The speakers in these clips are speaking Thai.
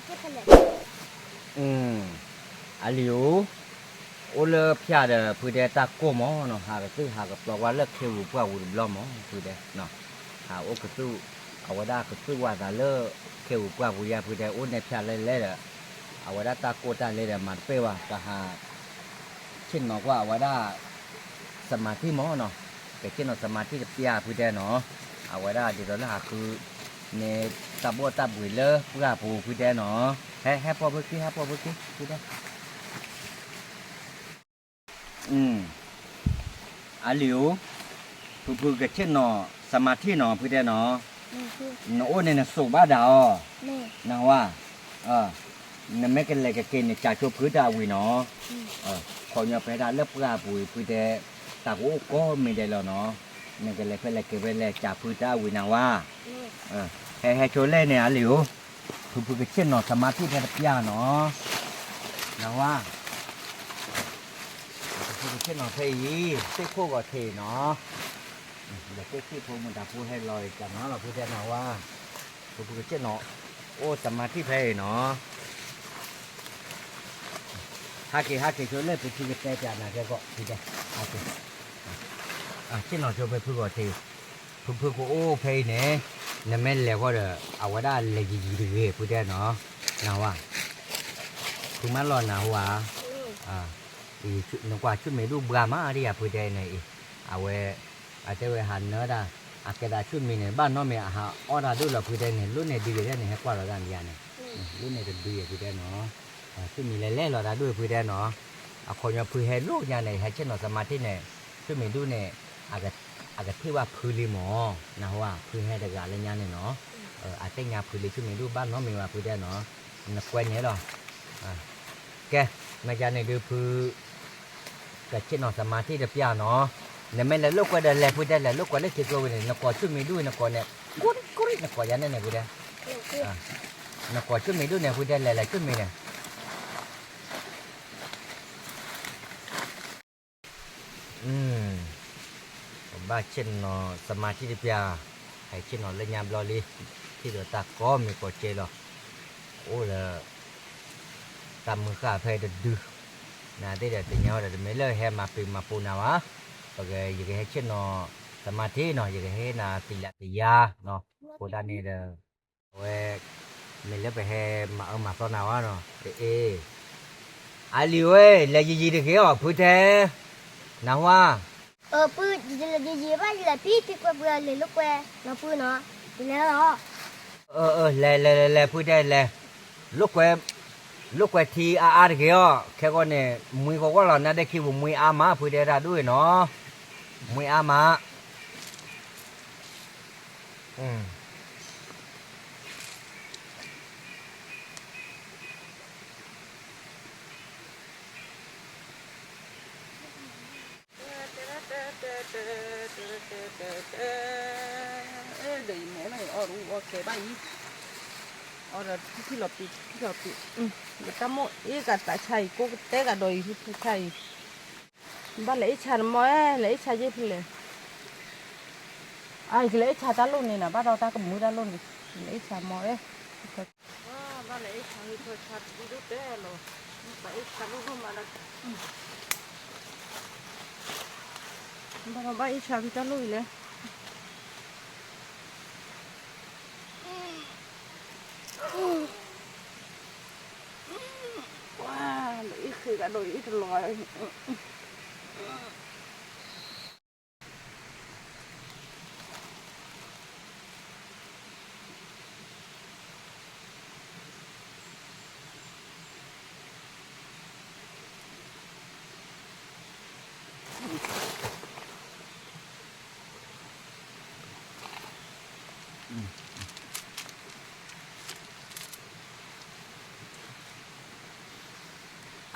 เก็บไปเลยอาลิวโอเลพิอาเดพูดเดตาโกมอเนาะหากตื้อหากปลว่าเลิกเควปว่าวุบล้อมอพูดเดเนาะหาโอกตื้อเอาว่าได้ก็ตื้อว่าแต่เลิกเควปว่าวุยาพูดเดโอในพิอาเล่เล่เอาว่าได้ตาโกตาเล่มันเป้ว่าก็หาเช่นบอกว่าว่าได้สมาธิมอเนาะแต่เช่นสมาธิจะพิอาพูดเดเนาะเอาว่าได้เดี๋ยวเราหาคือในตาบัวตาบุยเลเพื่อผู้พูดเดเนาะให้พอเมื่อกี้พูดเดอาลิวพูกระเช่นนอสมาธินอพูดได้นอนโอ้เนี่ยสูบบ้าดาวนะว่านั่นไม่กันเลยกับเกณฑ์จากโจพื้นดาวีนอขอเนี่ยไปได้เลิกปลาปุยพูดได้ตาโอ้ก็ไม่ได้แล้วเนาะนั่นกันเลยเพื่ออะไรเก็บไว้เลยจากพื้นดาวีนะว่าให้โชว์เล่เนี่ยอาลิวพูกระเช่นนอสมาธิแค่พิจารณานะว่าคือเช่นนอเทยีเส้นโคก็เทเนาะเดี๋ยวเส้นที่พูมันจะพูดให้ลอยจากนั้นเราพูดแน่ว่าคือเช่นนอโอ้สมาธิเพย์เนาะฮักเกช่วยเล่นไปที่เตะจานะแกก็ที่เตะฮักเกเช่นนอช่วยไปพูดก็เทพูดก็โอ้เพย์เนี่ยนั่นแม่เลี้ยก็เด้อเอาไว้ได้เลยยีเลยพูดได้เนาะนะว่าคือมันร้อนนะหัวอีนกว่าชุดไม่รู้บรามาดิอะพูดได้เนี่ยเอาไว้อาจจะไว้หันเนื้อได้อาจจะได้ชุดมีเนี่ยบ้านน้องมีอาหารออดาดูเราพูดได้เนี่ยรุ่นเนี่ยดีได้เนี่ยให้กว่าเราด้านเดียเนี่ยรุ่นเนี่ยจะดีพูดได้เนาะชุดมีเล่ๆเราได้ด้วยพูดได้เนาะเอาคนจะพูดให้ลูกอย่างเนี่ยให้เช่นเราสมาธิเนี่ยชุดมีดูเนี่ยอาจจะที่ว่าพูดลิมอนะว่าพูดให้เด็กอะไรอย่างเนี่ยเนาะอาจจะงานพูดลิชุดมีดูบ้านน้องมีว่าพูดได้เนาะนักแกวนเนี่ยหรอแกมาจากในดูพูดแต่เช่นนอสมาธิเดียบยาเนาะเนี่ยไม่ละลูกก็ได้แหละพูดได้แหละลูกก็ได้คิดว่าเนี่ยนักกอดช่วยไม่ดูนักกอดเนี่ยกุรินักกอดยันเนี่ยพูดได้นักกอดช่วยไม่ดูเนี่ยพูดได้แหละช่วยไม่เนี่ยบ้าเช่นนอสมาธิเดียบยาให้เช่นนอเล่นยามลอลีที่เดือดตาก้อมีกอดเจหรอโอ้ละตามมือข้าเพย์ดื้อนะที่เดี๋ยวตีเงาเดี๋ยวไม่เลิกให้มาปีมาปูนาวะโอเคยังไงให้เช่นนอสมาธิเนาะยังไงให้นาตีละตียาเนาะโคด้านนี้เด้อเว้ไม่เลิกไปให้มามาสอนาวะเนาะอาลีเว้เลยยีเด็กเหรอพูดแท้นะว่าปืนยีว่าเลยพี่ที่กว่าเบื่อเลยลูกแกเราปืนเนาะทีแล้วเหรอเลยพูดได้เลยลูกแกทีอาร์เกียวแค่ก็เนี่ยมือก็เราเนี่ยได้คิดว่ามืออามาพูดได้ด้วยเนาะมืออามาเดี๋ยวแม่ไม่เอารู้ว่าแกบ้าอีเอาละที่เราปิดเดี๋ยวตั้มโม่กับตาชัยกูเตะกับโดยที่ชัยบ้านเลยชาหมอเลยชาเยอะพี่เลยเลยชาตาลุ่นนี่นะบ้านเราตากับมือตาลุ่นเลยชาหมอบ้านเลยชาที่ชาดีดูเตะหรอเลยชาลุ่นมาแล้วบ้านเราบ้านชาที่ตาลุ่นเลยว้าเลยคือกับโดยตลอด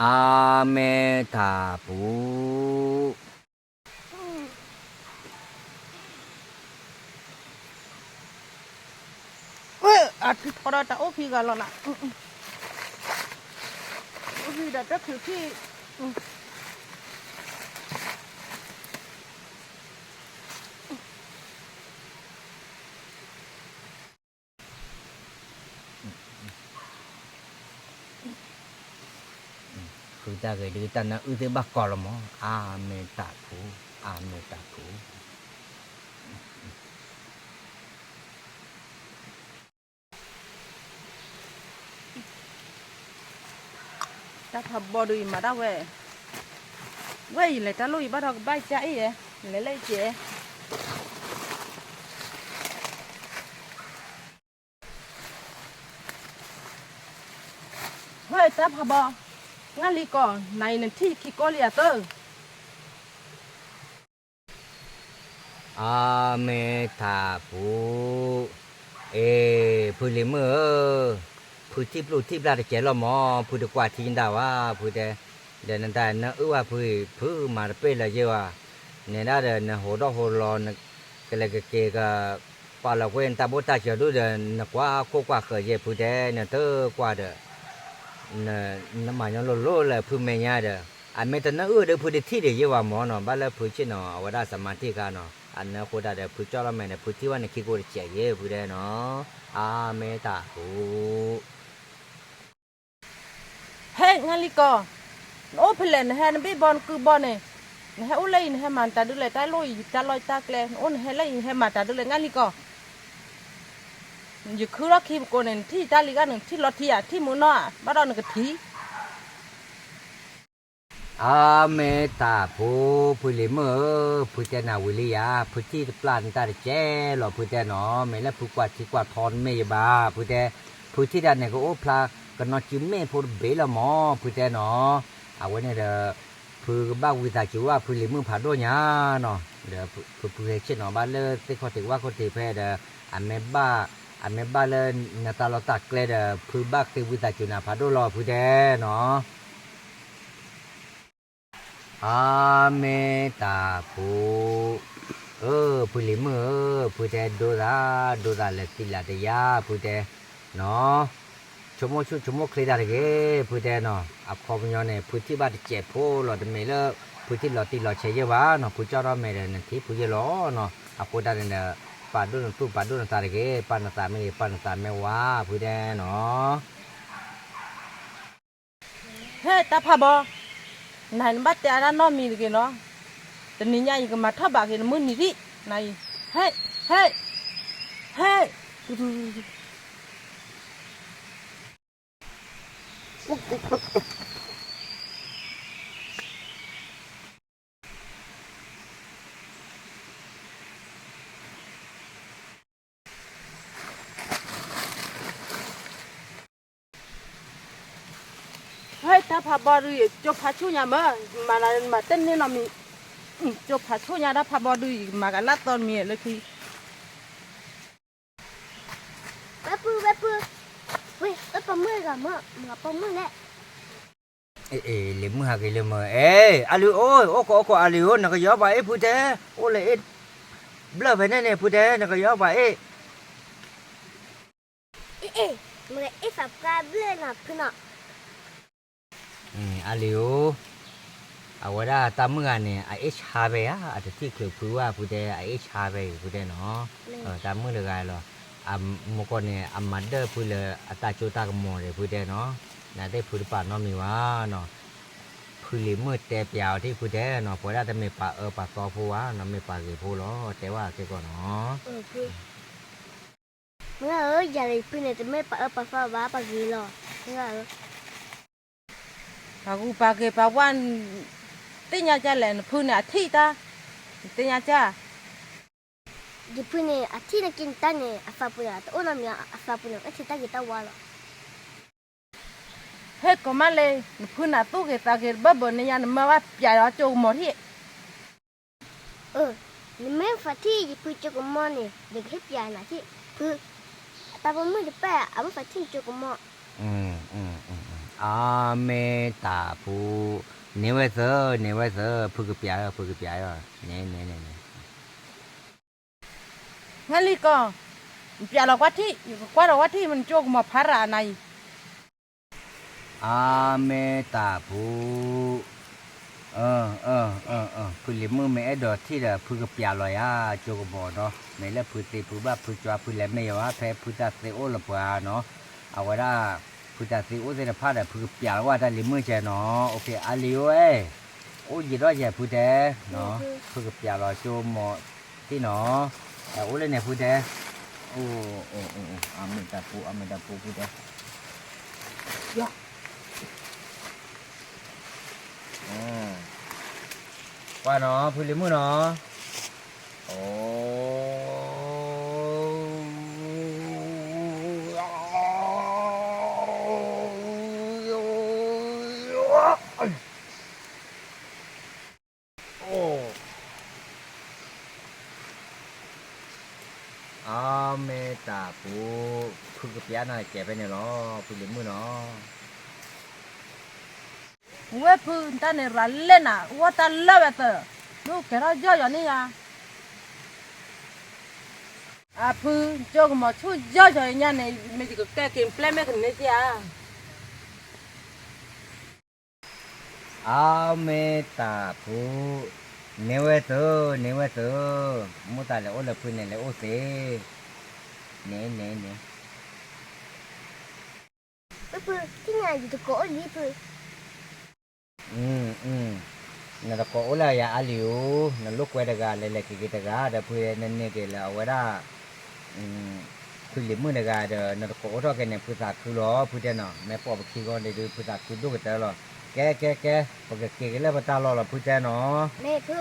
อาเมตาปูอาทิตย์พอเราจะโอพีกันแล้วนะโอพีเดี๋ยวจะถือที่ ta cái đi ta nó ư thế bác cò là mỏ à mẹ ta phú à mẹ ta phú ta thập bò đùi mà đâu về vậy lại ta lùi bắt đầu bay chạy vậy lấy chế vậy ta thập bò ngăn lì cỏ này là thi khi có lìa tơ à mẹ ta phú ê phú liêm ơ phú tiếp ra để chế lo mỏ phú được qua thì đào à phú để nên ta nó ưu phú mà bây là gì à nên đã để nó hồ lò cái là cái qua là quên ta bố ta chờ đôi để nó qua khởi gì phú để nó tơ qua được nó mà nó lô là phú mẹ nhà được anh mấy tên nó được phú để thi để gì vào mỏ nó bắt là phú chứ nó ở đây sắm thi cả nó anh nó khoda để phú cho là mẹ nó phú thi vào này khi cô để chạy gì phú để nó à mẹ ta phú hey ngăn lì cỏ ô phê lên hay nó biết bòn cứ bòn này hay ô lấy hay mà ta đưa lại ta lôi ta kle ôn hay lấy hay mà ta đưa lại ngăn lì cỏ giờ cứ đó khi cô này thi ta lì cái này thi lọt thi à thi muốn nó bắt đầu nó cái thi à mẹ ta phú liêm ơ phú thế nào vậy à phú thi plan ta để chế lo phú thế nó mẹ là phú quạt thon mẹ bà phú thi đàn này có ô pla cái nó chỉ mẹ phú bể là mỏ phú thế nó à vậy này là phú bao người ta chịu à phú liêm ơ phá đôi nhá nó để phú chết nó ba lơ thế có thể phải để anh mẹ ba lên người ta lo tạc lên để phú bác thì người ta chịu nào phá đôi lo phú thế nó à mẹ ta phú phú liêm ơ phú thế đồ ra là tí là để ya phú thế nó chúng một khi ra cái phú thế nó à không nhau này phú tí ba để chế phô lo để mẹ lơ phú tí lo chế gì vả nó phú cho nó mẹ là tí phú gì lo nó à phú ta này bà đôi ta cái bà ta mẹ quá phú thế nó hey ta phá bò này nó bắt ta ra nó mì cái nó từ nãy nhảy cái mặt thấp bạc cái nó muốn nỉ đi này hey hey ta phá bò rồi cho phá chu nhà mà tên nên là mì cho phá chu nhà đã phá bò rồi mà cái lát toàn mìเลยthì bé bự ui bé mưa cả mưa mà bông mưa đấy ê liêm mưa cái liêm mưa ê aliu ôi ô có aliu nó cái gió vậy phú thế ô lại bữa về này phú thế nó cái gió vậy ê mưa ít sập ca bữa nào cứ nọ aliu à vậy đó ta mưa này à ít hà về á à thì kiểu phú thế à ít hà về phú thế nó ta mưa được cái rồi à một con này à mặt đó phú là ta cho ta cái mồi để phú thế nó là để phú bà nó mì quá nó phú liêm mưa tép yàoที่phú thế nó phú raแต่ไม่ปะปะตอphú nóไม่ปะกี่phúหรอแต่ว่าcái con nó mưa ơi giờ thì phú này thì mới bà phá bà gì rồi mưa ơi bà cái bà quan tên nhà cha lên phun này thi ta tên nhà cha thì phú này thi là kinh tế này phá phú là ôn làm nhà phá phú này ít ta kita qua rồi hết có mà lên phun là tu cái bắp bò này nhà mà bắt chạy đó cho một hết nếu phải thi thì phú cho con mò này được hết dài là thi phú ta vẫn mới được bé à mới phải thi cho con mò à mẹ ta phú nếu bây giờ phú cái bia rồi nè ngay lý co chạy là quá thi mình cho một phá ra này à mẹ ta phú phú liêm mưa mẹ đợt thi là phú cái bia rồi à cho cái bò đó mẹ là phú tê phú ba phú cho phú làm mẹ à phê phú ta tê ô là phú à nó à vậy đó phú ผู้จัดสิโอ้เดี๋ยวพาเดี๋ยวผู้เปียว่าได้ลิมือใจเนาะโอเคอาลิโอเอ้โอ้ยีร้อยใหญ่ผู้แดเนาะผู้เปียรอโจมหมดที่เนาะแต่โอ้เลยเนี่ยผู้แดโอ้อามิตาปูผู้แดยะว่าเนาะผู้ลิมือเนาะโอ้เมตาปูพึ่งกระเปียน่ะแกไปเนี่ยเนาะพึ่งลิมือเนาะ เว้ยพื้นตาเนี่ยรันเล่นอ่ะว่าตาเล่าแบบลูกแกเราเยอะอย่างนี้อ่ะพื้นเจ้าก็มาช่วยเยอะอย่างนี้เนี่ยไม่ติดกับแกกินเปล่าไม่กินเนี่ยจ้ะ เมตาปูเนวเตอมุตาเลยโอ้เลยพึ่งเนี่ยเลยโอ้เสเน Bữa cái ngày gì tụi cổ đi bữa. นั่นก็โอลายาอาลิวนั่นลูกเวดกาเลยเลยกิจการเดี๋ยวพูดนั่นเนี่ยเกล่าเวด้าคือลิมือเดกาเดี๋ยวนั่นก็โอทอกันเนี่ยพูดสักคือล้อพูดเนาะแม่ปอบขี้ก้อนเดี๋ยวพูดสักคือดูกันแต่ละแกพอแกกันแล้วตาล้อละพูดเนาะ Mẹ bữa.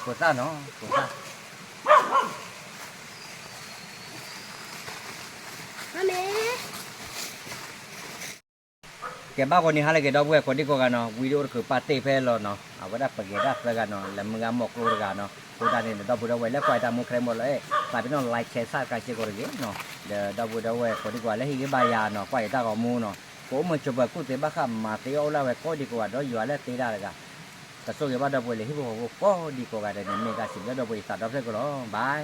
ปวดตาเนาะปวดตา Mẹ. แกบ้าคนนี้หาอะไรแกดอกเว้ยคนที่กูกันเนาะวิดีโอคือปาร์ตี้เพลล์เนาะเอาไว้ได้ปะเกดับแล้วกันเนาะแล้วมึงก็หมกรูกันเนาะพูดได้เนี่ยดอกบัวไว้แล้วควายตามมุกใครหมดเลยไปเป็นน้องไลค์แชร์ซับกันเชื่อกูเลยเนาะเดี๋ยวดอกบัวไว้คนที่กูแล้วที่บายาเนาะควายตากับมูเนาะกูมันจะแบบกูเตะบ้าข้ามมาเตะเอาแล้วไว้ก็ดีกว่าดอกอยู่แล้วเตะได้เลยกันแต่ส่วนใหญ่บ้าดอกบัวเลยที่กูก็ดีกว่ากันเนี่ยเมกาสิบแล้วดอกบัวสัตว์ดอกเล็กก็ร้องบาย